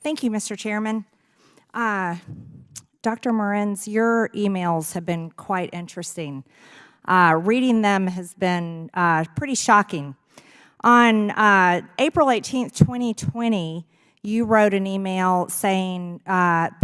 Thank you, Mr. Chairman. Dr. Morenz, your emails have been quite interesting. Reading them has been pretty shocking. On April 18th, 2020, you wrote an email saying,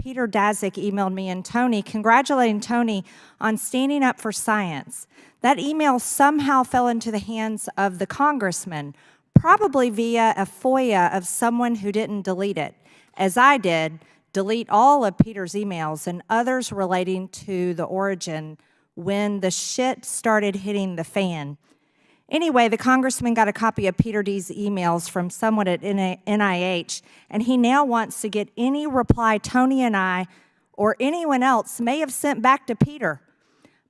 Peter Daszak emailed me and Tony, congratulating Tony on standing up for science. That email somehow fell into the hands of the congressman, probably via a FOIA of someone who didn't delete it, as I did, delete all of Peter's emails and others relating to the origin when the shit started hitting the fan. Anyway, the congressman got a copy of Peter D's emails from someone at NIH, and he now wants to get any reply Tony and I or anyone else may have sent back to Peter.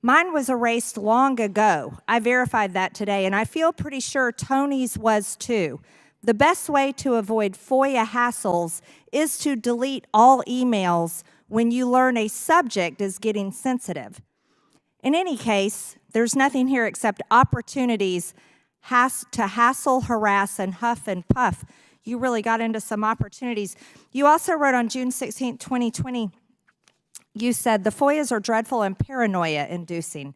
Mine was erased long ago. I verified that today, and I feel pretty sure Tony's was too. The best way to avoid FOIA hassles is to delete all emails when you learn a subject is getting sensitive. In any case, there's nothing here except opportunities to hassle, harass, and huff and puff. You really got into some opportunities. You also wrote on June 16, 2020, you said, the FOIAs are dreadful and paranoia-inducing.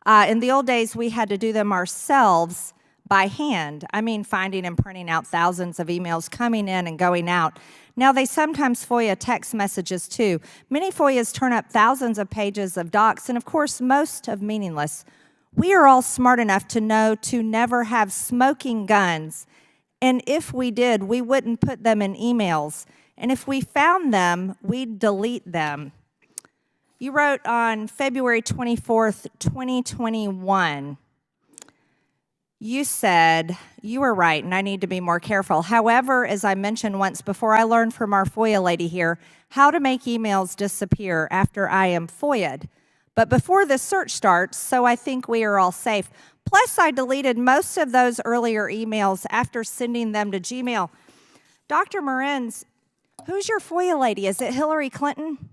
In the old days, we had to do them ourselves by hand. I mean, finding and printing out thousands of emails coming in and going out. Now, they sometimes FOIA text messages, too. Many FOIAs turn up thousands of pages of docs, and of course, most of meaningless. We are all smart enough to know to never have smoking guns, and if we did, we wouldn't put them in emails. And if we found them, we'd delete them. You wrote on February 24th, 2021, you said, you were right, and I need to be more careful. However, as I mentioned once before, I learned from our FOIA lady here how to make emails disappear after I am FOIA'd. But before the search starts, so I think we are all safe. Plus, I deleted most of those earlier emails after sending them to Gmail. Dr. Morenz, who's your FOIA lady? Is it Hillary Clinton?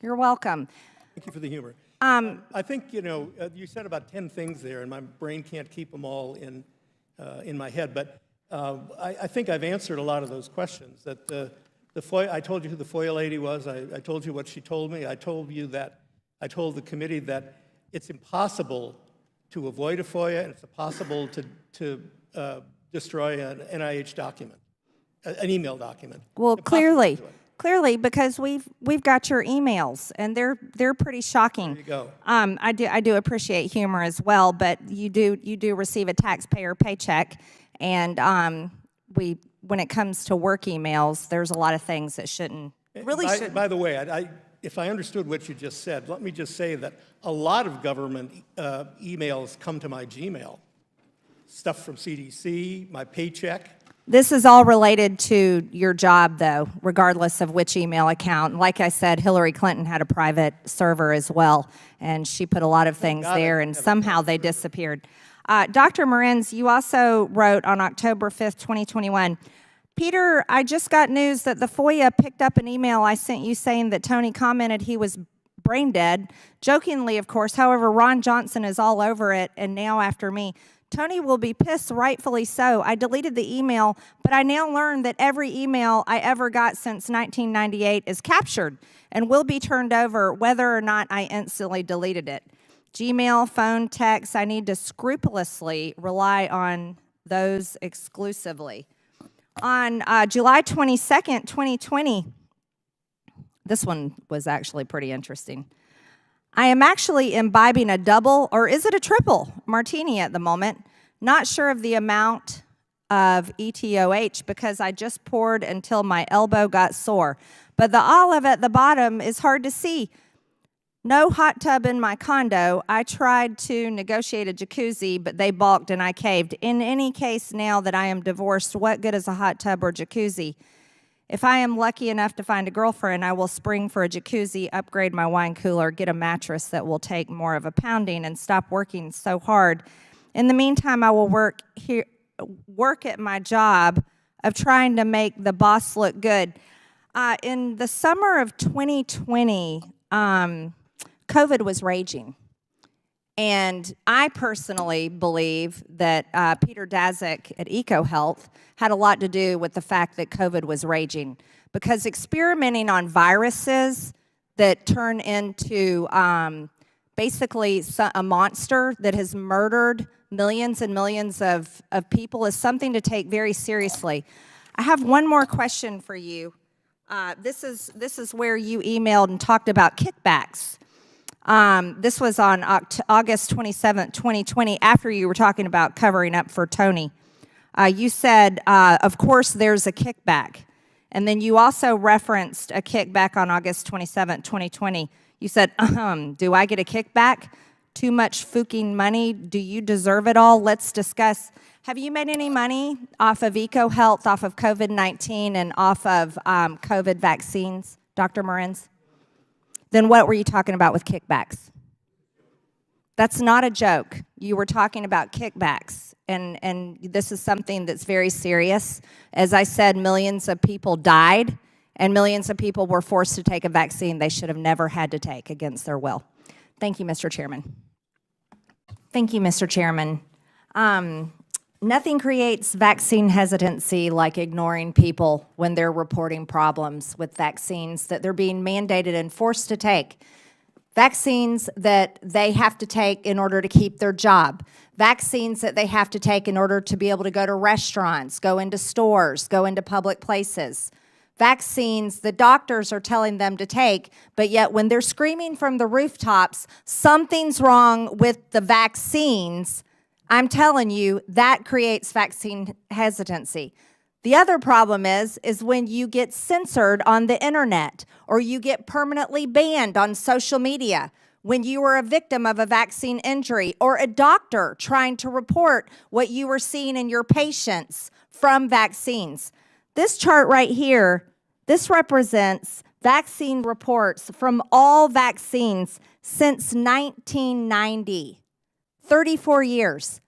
You're welcome. Thank you for the humor. I think, you said about 10 things there, and my brain can't keep them all in my head, but I think I've answered a lot of those questions. That the FOIA, I told you who the FOIA lady was. I told you what she told me. I told the committee that it's impossible to avoid a FOIA, and it's impossible to destroy an NIH document, an email document. Well, Clearly, because we've got your emails, and they're pretty shocking. There you go. I do appreciate humor as well, but you do receive a taxpayer paycheck, and when it comes to work emails, there's a lot of things that shouldn't. By the way, if I understood what you just said, let me just say that a lot of government emails come to my Gmail. Stuff from CDC, my paycheck. This is all related to your job, though, regardless of which email account. Like I said, Hillary Clinton had a private server as well, and she put a lot of things there, and somehow they disappeared. Dr. Morenz, you also wrote on October 5th, 2021, Peter, I just got news that the FOIA picked up an email I sent you saying that Tony commented he was brain dead. Jokingly, of course. However, Ron Johnson is all over it, and now after me. Tony will be pissed, rightfully so. I deleted the email, but I now learned that every email I ever got since 1998 is captured and will be turned over whether or not I instantly deleted it. Gmail, phone, text, I need to scrupulously rely on those exclusively. On July 22nd, 2020, this one was actually pretty interesting. I am actually imbibing a double, or is it a triple, martini at the moment. Not sure of the amount of ETOH because I just poured until my elbow got sore. But the olive at the bottom is hard to see. No hot tub in my condo. I tried to negotiate a jacuzzi, but they balked and I caved. In any case, now that I am divorced, what good is a hot tub or jacuzzi? If I am lucky enough to find a girlfriend, I will spring for a jacuzzi, upgrade my wine cooler, get a mattress that will take more of a pounding, and stop working so hard. In the meantime, I will work at my job of trying to make the boss look good. In the summer of 2020, COVID was raging. And I personally believe that Peter Daszak at EcoHealth had a lot to do with the fact that COVID was raging, because experimenting on viruses that turn into basically a monster that has murdered millions and millions of people is something to take very seriously. I have one more question for you. This is where you emailed and talked about kickbacks. This was on August 27th, 2020, after you were talking about covering up for Tony. You said, of course, there's a kickback. And then you also referenced a kickback on August 27th, 2020. You said, do I get a kickback? Too much fucking money? Do you deserve it all? Let's discuss. Have you made any money off of EcoHealth, off of COVID-19, and off of COVID vaccines, Dr. Morens? Then what were you talking about with kickbacks? That's not a joke. You were talking about kickbacks, and this is something that's very serious. As I said, millions of people died, and millions of people were forced to take a vaccine they should have never had to take against their will. Thank you, Mr. Chairman. Thank you, Mr. Chairman. Nothing creates vaccine hesitancy like ignoring people when they're reporting problems with vaccines that they're being mandated and forced to take. Vaccines that they have to take in order to keep their job. Vaccines that they have to take in order to be able to go to restaurants, go into stores, go into public places. Vaccines the doctors are telling them to take, but yet when they're screaming from the rooftops, something's wrong with the vaccines, I'm telling you, that creates vaccine hesitancy. The other problem is when you get censored on the internet or you get permanently banned on social media when you were a victim of a vaccine injury or a doctor trying to report what you were seeing in your patients from vaccines. This chart right here, this represents vaccine reports from all vaccines since 1990. 34 years.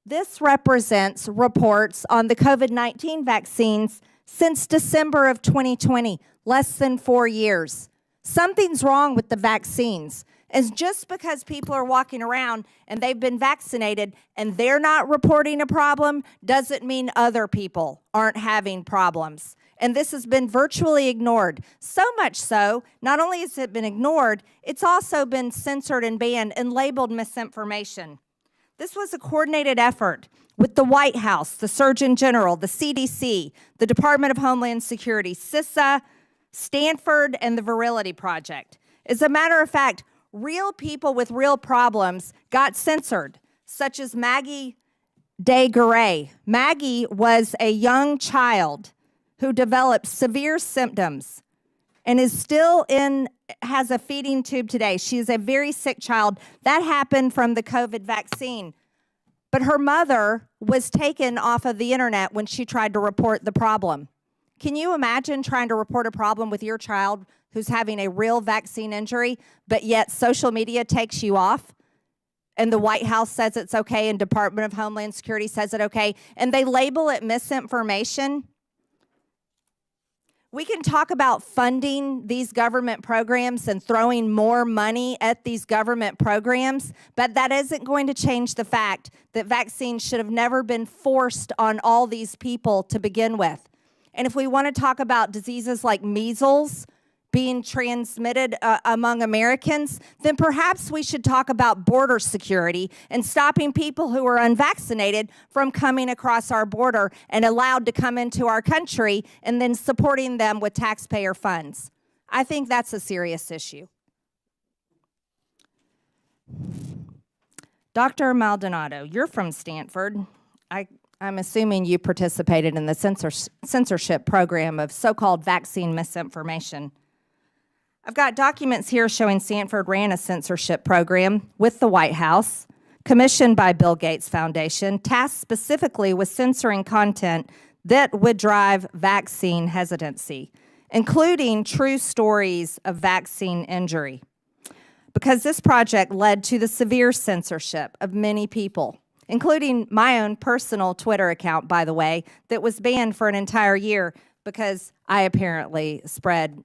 This represents reports on the COVID-19 vaccines since December of 2020, less than 4 years. Something's wrong with the vaccines. And just because people are walking around and they've been vaccinated and they're not reporting a problem doesn't mean other people aren't having problems. And this has been virtually ignored. So much so, not only has it been ignored, it's also been censored and banned and labeled misinformation. This was a coordinated effort with the White House, the Surgeon General, the CDC, the Department of Homeland Security, CISA, Stanford, and the Virility Project. As a matter of fact, real people with real problems got censored, such as Maggie DeGaray. Maggie was a young child who developed severe symptoms and is still has a feeding tube today. She is a very sick child. That happened from the COVID vaccine. But her mother was taken off of the internet when she tried to report the problem. Can you imagine trying to report a problem with your child who's having a real vaccine injury, but yet social media takes you off? And the White House says it's okay, and Department of Homeland Security says it okay, and they label it misinformation? We can talk about funding these government programs and throwing more money at these government programs, but that isn't going to change the fact that vaccines should have never been forced on all these people to begin with. And if we want to talk about diseases like measles being transmitted among Americans, then perhaps we should talk about border security and stopping people who are unvaccinated from coming across our border and allowed to come into our country and then supporting them with taxpayer funds. I think that's a serious issue. Dr. Maldonado, you're from Stanford. I'm assuming you participated in the censorship program of so-called vaccine misinformation. I've got documents here showing Stanford ran a censorship program with the White House, commissioned by Bill Gates Foundation, tasked specifically with censoring content that would drive vaccine hesitancy, including true stories of vaccine injury. Because this project led to the severe censorship of many people, including my own personal Twitter account, by the way, that was banned for an entire year because I apparently spread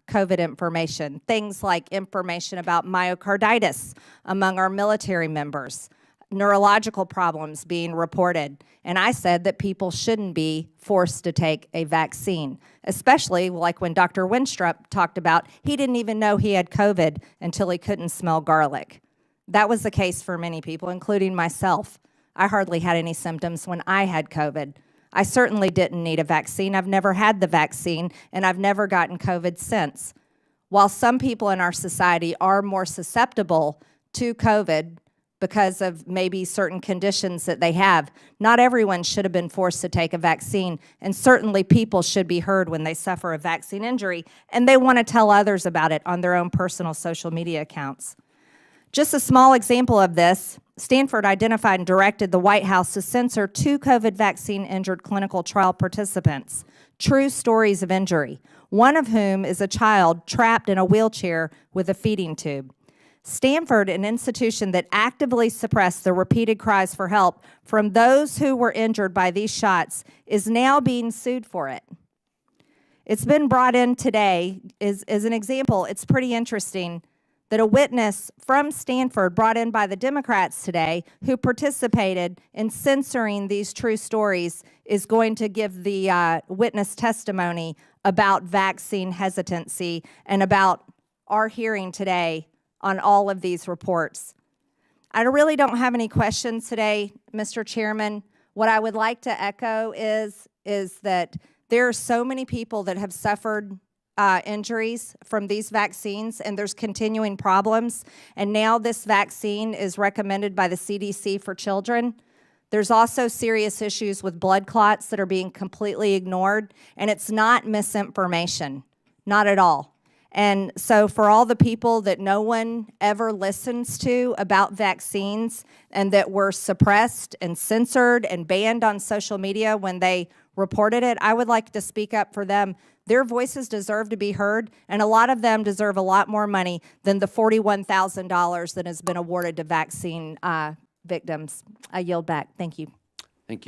COVID information, things like information about myocarditis among our military members, neurological problems being reported. And I said that people shouldn't be forced to take a vaccine, especially like when Dr. Winstrup talked about he didn't even know he had COVID until he couldn't smell garlic. That was the case for many people, including myself. I hardly had any symptoms when I had COVID. I certainly didn't need a vaccine. I've never had the vaccine, and I've never gotten COVID since. While some people in our society are more susceptible to COVID because of maybe certain conditions that they have, not everyone should have been forced to take a vaccine, and certainly people should be heard when they suffer a vaccine injury, and they want to tell others about it on their own personal social media accounts. Just a small example of this, Stanford identified and directed the White House to censor 2 COVID vaccine-injured clinical trial participants, true stories of injury, one of whom is a child trapped in a wheelchair with a feeding tube. Stanford, an institution that actively suppressed the repeated cries for help from those who were injured by these shots, is now being sued for it. It's been brought in today as an example. It's pretty interesting that a witness from Stanford brought in by the Democrats today who participated in censoring these true stories is going to give the witness testimony about vaccine hesitancy and about our hearing today on all of these reports. I really don't have any questions today, Mr. Chairman. What I would like to echo is that there are so many people that have suffered injuries from these vaccines, and there's continuing problems. And now this vaccine is recommended by the CDC for children. There's also serious issues with blood clots that are being completely ignored, and it's not misinformation, not at all. And so for all the people that no one ever listens to about vaccines and that were suppressed and censored and banned on social media when they reported it, I would like to speak up for them. Their voices deserve to be heard, and a lot of them deserve a lot more money than the $41,000 that has been awarded to vaccine victims. I yield back. Thank you.